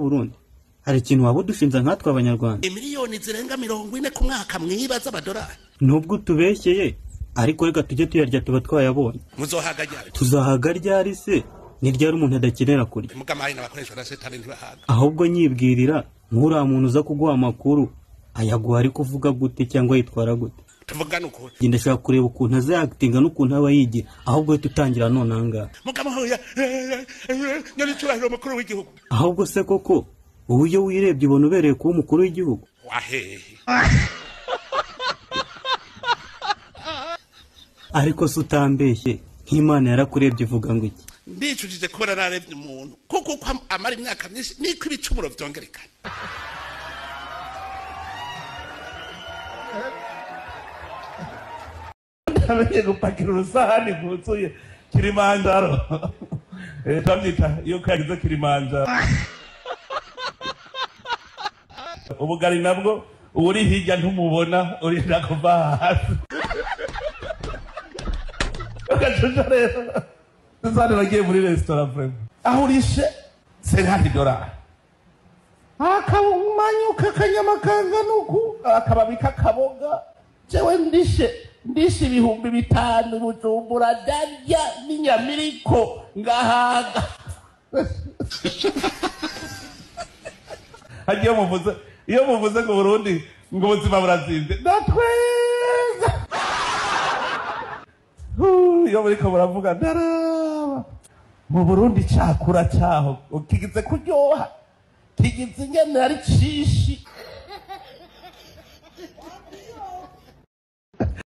Burundi hari ikintu waba dushinza nkatwe abanyarwanda miliyoni zirenga 40 ku mwaka mwibaza amadolari nubwo tubeshyeye ariko reka tujye tuyarya tuba twayabonye muzohaga ryari tuzahaga ryari se ni ryari umuntu adakenera kurya mugamaye n'abakoresha na setani ntibahaga ahubwo nyibwirira nkura muntu uza kuguha amakuru ayaguha ari kuvuga gute cyangwa yitwara gute tuvugana uko ndashaka kureba ukuntu azayakitinga n'ukuntu aba yigira ahubwo tutangira none anga mugamaye nyari cyubahiro mukuru w'igihugu ahubwo se koko uburyo wirebye ubona ubereye kuba umukuru w'igihugu wahehe ariko se utambeshye nk'Imana yarakurebye ivuga ngo iki ndicujije kubona narebye umuntu kuko amara imyaka myinshi niko ibicumuro byongerekana Amenye gupakira urusahani rwuzuye Kilimanjaro twamwita iyo kagize Kilimanjaro ubugari nabwo uri hirya ntumubona uri ndakuva hasi ukajuje rero tuzane bagiye muri restaurant vraiment aho urishe $50 akamanyuka kanyama kanganuku akababi kakaboga jewe ndishe 5,000 Bujumbura darya n'inyamiriko ngahaga hagiye iyo muvuze ngo Burundi ngo ubuzima burazinze ndatweza iyo muriko muravuga ndaraba mu Burundi cyakura cyaho kigize kuryoha kigize ingene ari cishi